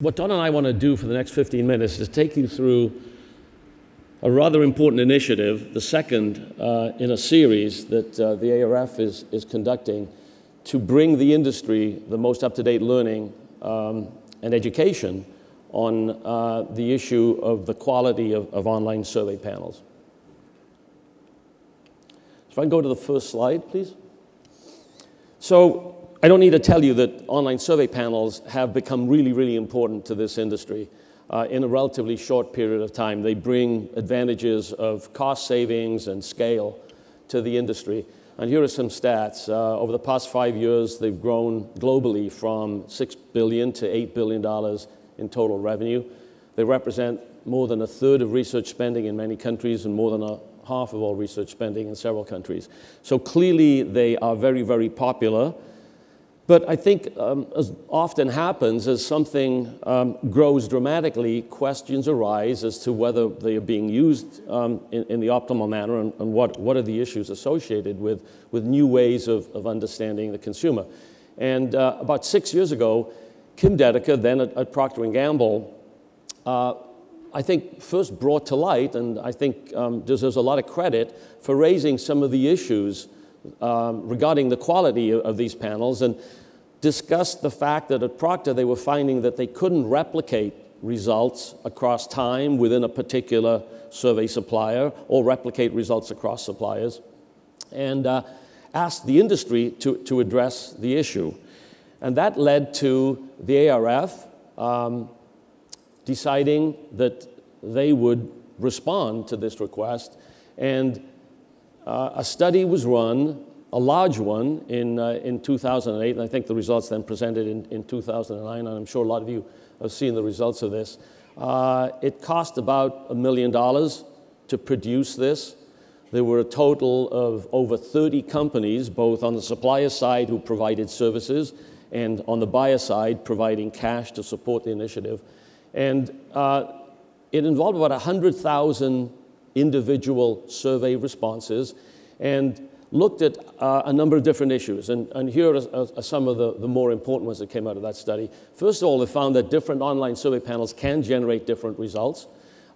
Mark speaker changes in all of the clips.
Speaker 1: what Don and I want to do for the next 15 minutes is take you through a rather important initiative, the second in a series that the ARF is conducting to bring the industry the most up-to-date learning and education on the issue of the quality of online survey panels. So if I can go to the first slide, please. So I don't need to tell you that online survey panels have become really, really important to this industry. In a relatively short period of time. They bring advantages of cost savings and scale to the industry. And here are some stats. Over the past 5 years, they've grown globally from $6 billion to $8 billion in total revenue. They represent more than a third of research spending in many countries and more than a half of all research spending in several countries. So clearly, they are very, very popular. But I think, as often happens, as something grows dramatically, questions arise as to whether they are being used in the optimal manner and what are the issues associated with new ways of understanding the consumer. And about 6 years ago, Kim Dedeker, then at Procter & Gamble, I think first brought to light, and I think deserves a lot of credit for raising some of the issues regarding the quality of these panels, and discussed the fact that at Procter they were finding that they couldn't replicate results across time within a particular survey supplier or replicate results across suppliers, and asked the industry to address the issue. And that led to the ARF deciding that they would respond to this request, and a study was run, a large one, in 2008, and I think the results then presented in 2009, and I'm sure a lot of you have seen the results of this. It cost about $1 million to produce this. There were a total of over 30 companies, both on the supplier side who provided services and on the buyer side providing cash to support the initiative. And it involved about 100,000 individual survey responses and looked at a number of different issues. And here are some of the more important ones that came out of that study. First of all, they found that different online survey panels can generate different results,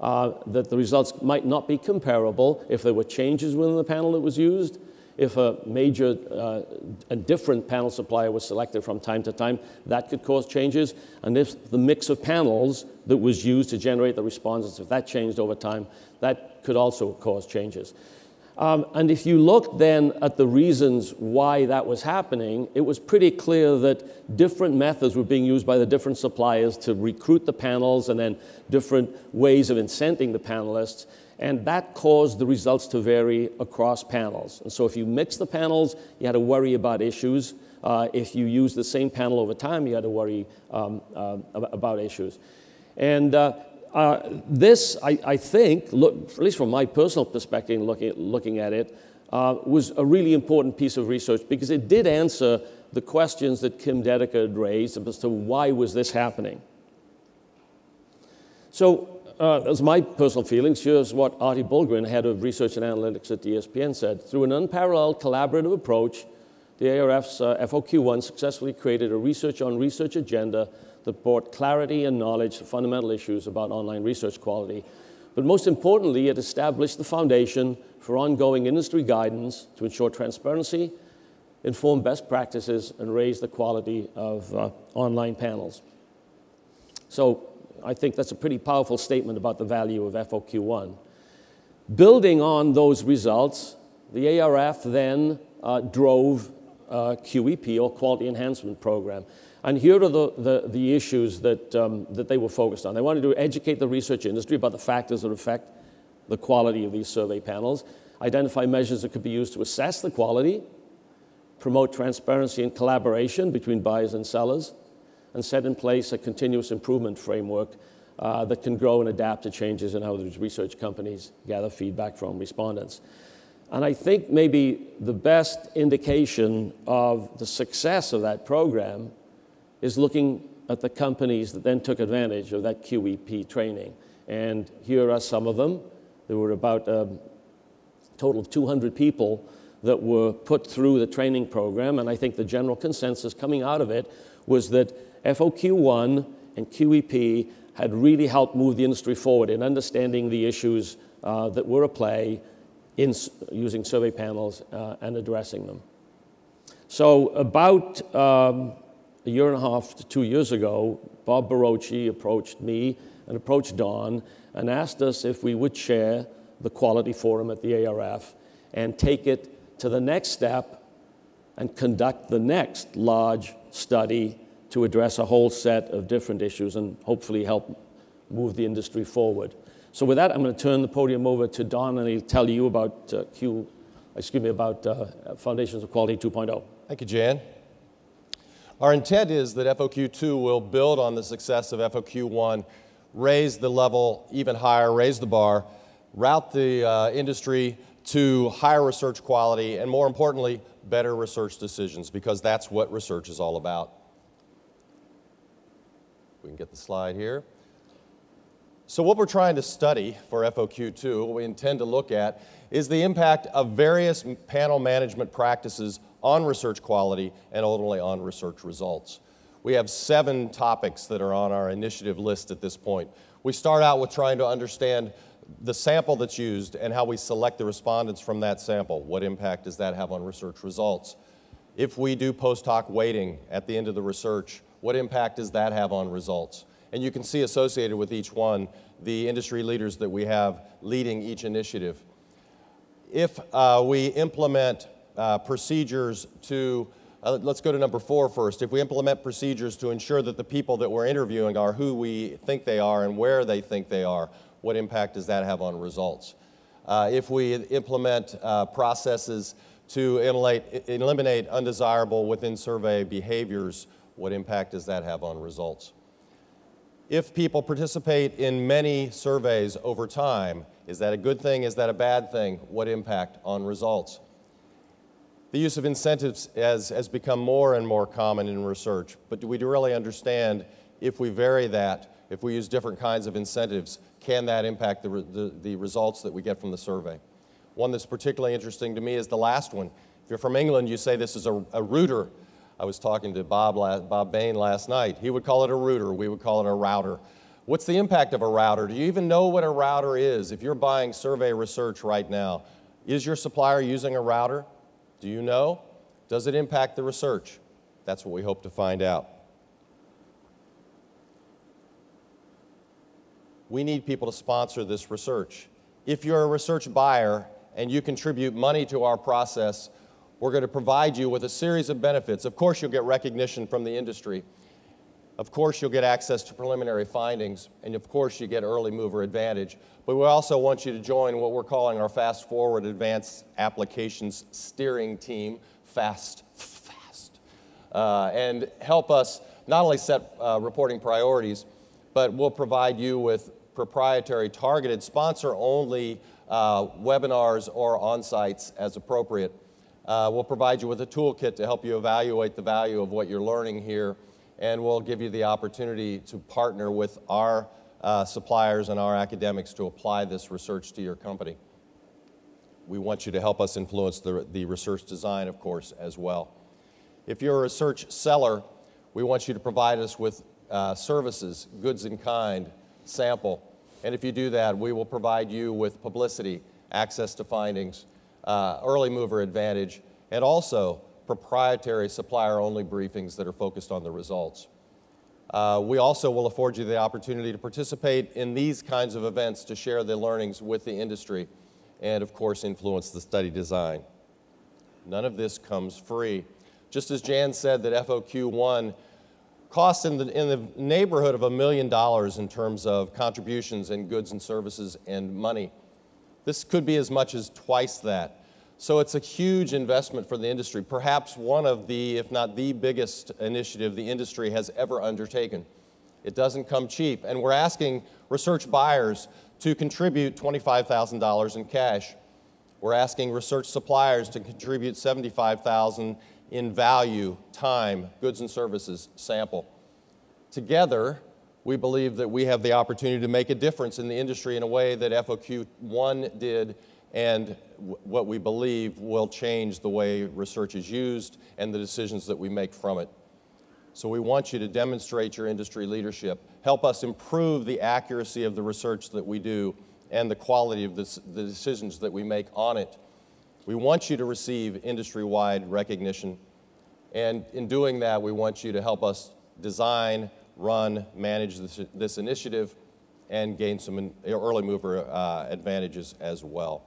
Speaker 1: that the results might not be comparable if there were changes within the panel that was used, if a different panel supplier was selected from time to time, that could cause changes, and if the mix of panels that was used to generate the responses, if that changed over time, that could also cause changes. And if you look then at the reasons why that was happening, it was pretty clear that different methods were being used by the different suppliers to recruit the panels and then different ways of incenting the panelists, and that caused the results to vary across panels. And so if you mix the panels, you had to worry about issues. If you use the same panel over time, you had to worry about issues. And this, I think, at least from my personal perspective, looking at it, was a really important piece of research because it did answer the questions that Kim Dedeker had raised as to why was this happening. So, as my personal feelings, here's what Artie Bulgren, head of research and analytics at ESPN, said. Through an unparalleled collaborative approach, the ARF's FOQ1 successfully created a research-on-research agenda that brought clarity and knowledge to fundamental issues about online research quality. But most importantly, it established the foundation for ongoing industry guidance to ensure transparency, inform best practices, and raise the quality of online panels. So I think that's a pretty powerful statement about the value of FOQ1. Building on those results, the ARF then drove QEP, or Quality Enhancement Program. And here are the issues that they were focused on. They wanted to educate the research industry about the factors that affect the quality of these survey panels, identify measures that could be used to assess the quality, promote transparency and collaboration between buyers and sellers, and set in place a continuous improvement framework that can grow and adapt to changes in how these research companies gather feedback from respondents. And I think maybe the best indication of the success of that program is looking at the companies that then took advantage of that QEP training. And here are some of them. There were about a total of 200 people that were put through the training program, and I think the general consensus coming out of it was that FOQ1 and QEP had really helped move the industry forward in understanding the issues that were at play in using survey panels and addressing them. So about a year and a half to 2 years ago, Bob Barocci approached me and approached Don and asked us if we would chair the quality forum at the ARF and take it to the next step and conduct the next large study to address a whole set of different issues and hopefully help move the industry forward. So with that, I'm going to turn the podium over to Don, and he'll tell you about Foundations of Quality 2.0.
Speaker 2: Thank you, Jan. Our intent is that FOQ2 will build on the success of FOQ1, raise the level even higher, raise the bar, route the industry to higher research quality, and more importantly, better research decisions, because that's what research is all about. We can get the slide here. So what we're trying to study for FOQ2, what we intend to look at, is the impact of various panel management practices on research quality and ultimately on research results. We have 7 topics that are on our initiative list at this point. We start out with trying to understand the sample that's used and how we select the respondents from that sample. What impact does that have on research results? If we do post hoc weighting at the end of the research, what impact does that have on results? And you can see associated with each one the industry leaders that we have leading each initiative. If we implement procedures to, let's go to number 4 first. If we implement procedures to ensure that the people that we're interviewing are who we think they are and where they think they are, what impact does that have on results? If we implement processes to eliminate undesirable within survey behaviors, what impact does that have on results? If people participate in many surveys over time, is that a good thing? Is that a bad thing? What impact on results? The use of incentives has become more and more common in research, but do we really understand if we vary that, if we use different kinds of incentives, can that impact the results that we get from the survey? One that's particularly interesting to me is the last one. If you're from England, you say this is a router. I was talking to Bob Bain last night. He would call it a router. We would call it a router. What's the impact of a router? Do you even know what a router is? If you're buying survey research right now, is your supplier using a router? Do you know? Does it impact the research? That's what we hope to find out. We need people to sponsor this research. If you're a research buyer and you contribute money to our process, we're going to provide you with a series of benefits. Of course, you'll get recognition from the industry. Of course, you'll get access to preliminary findings. And of course, you get early mover advantage. But we also want you to join what we're calling our Fast Forward Advanced Applications Steering Team, FAST, and help us not only set reporting priorities, but we'll provide you with proprietary, targeted, sponsor-only webinars or on-sites as appropriate. We'll provide you with a toolkit to help you evaluate the value of what you're learning here, and we'll give you the opportunity to partner with our suppliers and our academics to apply this research to your company. We want you to help us influence the research design, of course, as well. If you're a research seller, we want you to provide us with services, goods in kind, sample, and if you do that, we will provide you with publicity, access to findings, early mover advantage, and also proprietary supplier-only briefings that are focused on the results. We also will afford you the opportunity to participate in these kinds of events to share the learnings with the industry and, of course, influence the study design. None of this comes free. Just as Jan said that FOQ1 costs in the neighborhood of $1 million in terms of contributions in goods and services and money. This could be as much as twice that. So it's a huge investment for the industry, perhaps one of the, if not the biggest initiative the industry has ever undertaken. It doesn't come cheap, and we're asking research buyers to contribute $25,000 in cash. We're asking research suppliers to contribute $75,000 in value, time, goods and services, sample. Together, we believe that we have the opportunity to make a difference in the industry in a way that FOQ1 did, and what we believe will change the way research is used and the decisions that we make from it. So we want you to demonstrate your industry leadership, help us improve the accuracy of the research that we do and the quality of the decisions that we make on it. We want you to receive industry-wide recognition, and in doing that, we want you to help us design, run, manage this initiative, and gain some early mover advantages as well.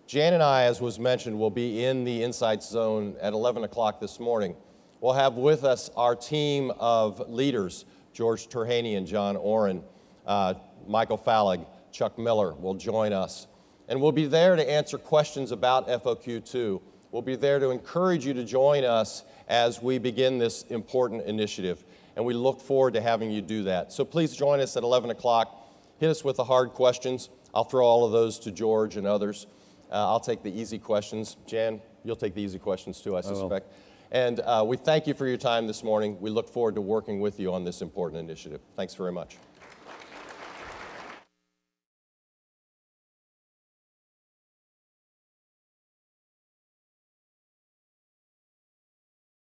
Speaker 2: Jan and I, as was mentioned, will be in the Insights Zone at 11 o'clock this morning. We'll have with us our team of leaders, George Terhaney and John Oren, Michael Fallig, Chuck Miller will join us. And we'll be there to answer questions about FOQ2. We'll be there to encourage you to join us as we begin this important initiative. And we look forward to having you do that. So please join us at 11 o'clock. Hit us with the hard questions. I'll throw all of those to George and others. I'll take the easy questions. Jan, you'll take the easy questions too, I suspect. And we thank you for your time this morning. We look forward to working with you on this important initiative. Thanks very much.